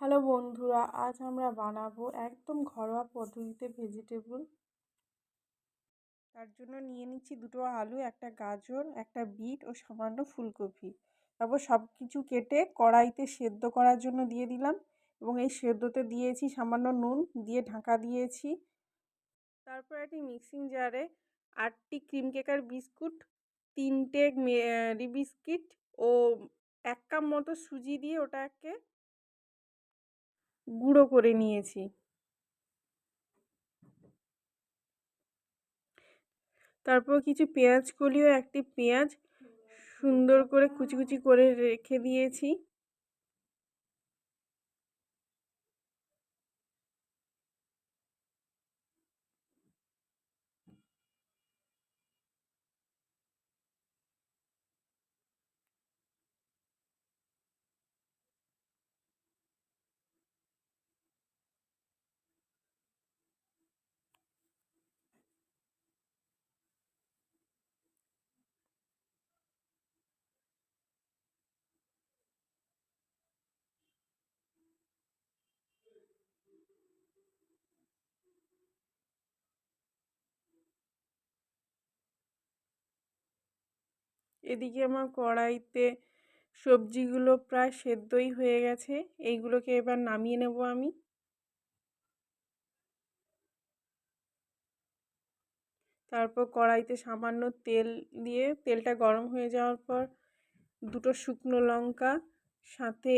Hello বন্ধুরা, আজ আমরা বানাবো একদম ঘরোয়া পদ্ধতিতে ভেজিটেবল। তার জন্য নিয়ে নিচ্ছি দুটো আলু, একটা গাজর, একটা বিট ও সামান্য ফুলকপি। তারপর সব কিছু কেটে কড়াইতে সেদ্ধ করার জন্য দিয়ে দিলাম এবং এই সেদ্ধতে দিয়েছি সামান্য নুন দিয়ে ঢাকা দিয়েছি। তারপর একটি মিক্সিং জারে 8টি ক্রিম কেকার বিস্কুট, 3টে মেরি বিস্কিট ও 1 কাপ মতো সুজি দিয়ে ওটাকে গুঁড়ো করে নিয়েছি। তারপর কিছু পেঁয়াজ কলি ও একটি পেঁয়াজ সুন্দর করে কুচি কুচি করে রেখে দিয়েছি। এদিকে আমার কড়াইতে সবজিগুলো প্রায় সেদ্ধই হয়ে গেছে। এইগুলোকে এবার নামিয়ে নেব আমি। তারপর কড়াইতে সামান্য তেল দিয়ে তেলটা গরম হয়ে যাওয়ার পর দুটো শুকনো লঙ্কা সাথে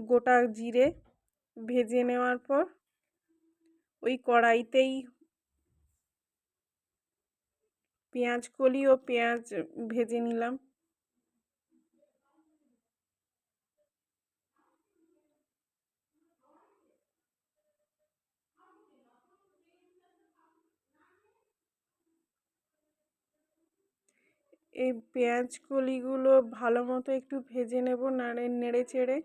গোটা জিরে ভেজে নেওয়ার পর ওই কড়াইতেই পেঁয়াজ কলি ও পেঁয়াজ ভেজে নিলাম। এই পেঁয়াজ কলিগুলো ভালো মতো একটু ভেজে নেব নেড়ে চেড়ে।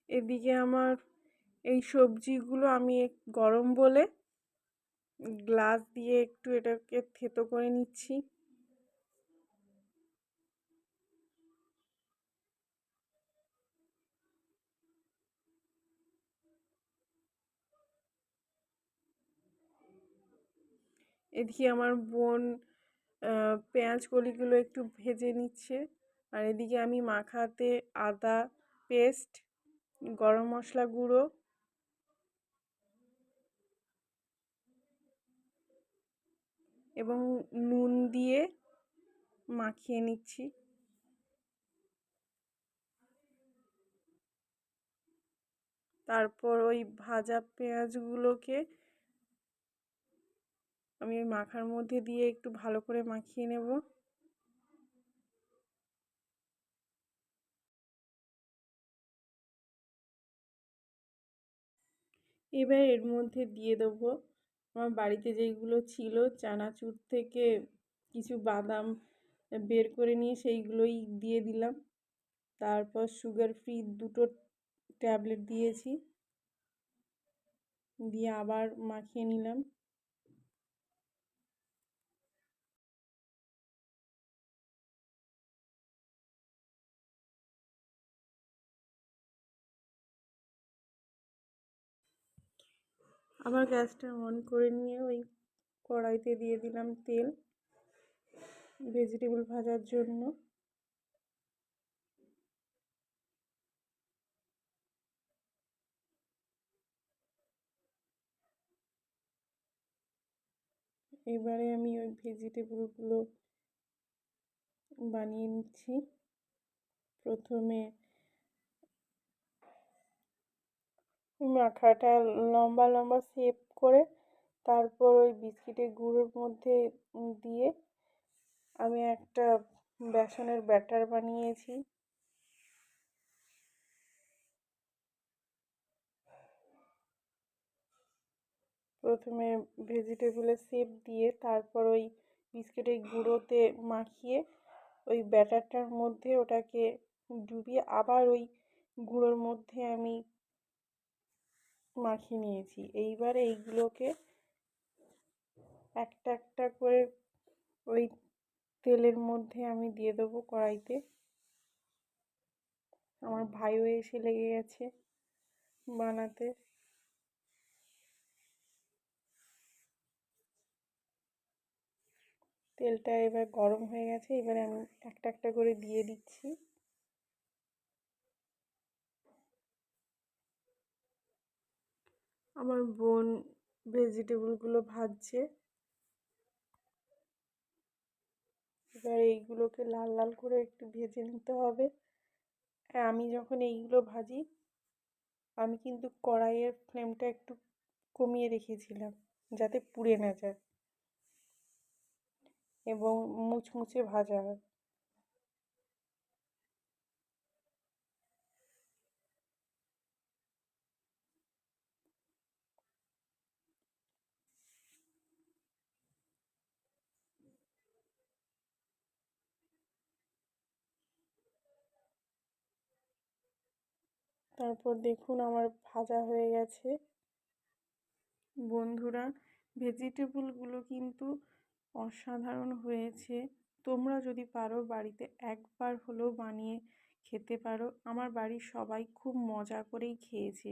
এদিকে আমার এই সবজিগুলো আমি গরম বলে গ্লাস দিয়ে একটু এটাকে থেতো করে নিচ্ছি। এদিকে আমার বোন পেঁয়াজ কলিগুলো একটু ভেজে নিচ্ছে, আর এদিকে আমি মাখাতে আদা পেস্ট, গরম মশলা গুঁড়ো এবং নুন দিয়ে মাখিয়ে নিচ্ছি। তারপর ওই ভাজা পেঁয়াজগুলোকে আমি ওই মাখার মধ্যে দিয়ে একটু ভালো করে মাখিয়ে নেব। এবার এর মধ্যে দিয়ে দেবো আমার বাড়িতে যেইগুলো ছিল চানাচুর থেকে কিছু বাদাম বের করে নিয়ে সেইগুলোই দিয়ে দিলাম। তারপর সুগার ফ্রি দুটো ট্যাবলেট দিয়েছি, দিয়ে আবার মাখিয়ে নিলাম। আবার গ্যাসটা অন করে নিয়ে ওই কড়াইতে দিয়ে দিলাম তেল ভেজিটেবল ভাজার জন্য। এবারে আমি ওই ভেজিটেবলগুলো বানিয়ে নিচ্ছি। প্রথমে মাখাটা লম্বা লম্বা শেপ করে তারপর ওই বিস্কিটের গুঁড়োর মধ্যে দিয়ে আমি একটা বেসনের ব্যাটার বানিয়েছি। প্রথমে ভেজিটেবলের শেপ দিয়ে তারপর ওই বিস্কিটের গুঁড়োতে মাখিয়ে ওই ব্যাটারটার মধ্যে ওটাকে ডুবিয়ে আবার ওই গুঁড়োর মধ্যে আমি মাখিয়ে নিয়েছি। এইবার এইগুলোকে একটা একটা করে ওই তেলের মধ্যে আমি দিয়ে দেবো কড়াইতে। আমার ভাইও এসে লেগে গেছে বানাতে। তেলটা এবার গরম হয়ে গেছে, এবারে আমি একটা একটা করে দিয়ে দিচ্ছি। আমার বোন ভেজিটেবলগুলো ভাজছে। এবার এইগুলোকে লাল লাল করে একটু ভেজে নিতে হবে। আমি যখন এইগুলো ভাজি, আমি কিন্তু কড়াইয়ের ফ্লেমটা একটু কমিয়ে রেখেছিলাম যাতে পুড়ে না যায় এবং মুচমুচে ভাজা হয়। তারপর দেখুন আমার ভাজা হয়ে গেছে। বন্ধুরা, ভেজিটেবলগুলো কিন্তু অসাধারণ হয়েছে। তোমরা যদি পারো বাড়িতে একবার হলেও বানিয়ে খেতে পারো। আমার বাড়ির সবাই খুব মজা করেই খেয়েছে।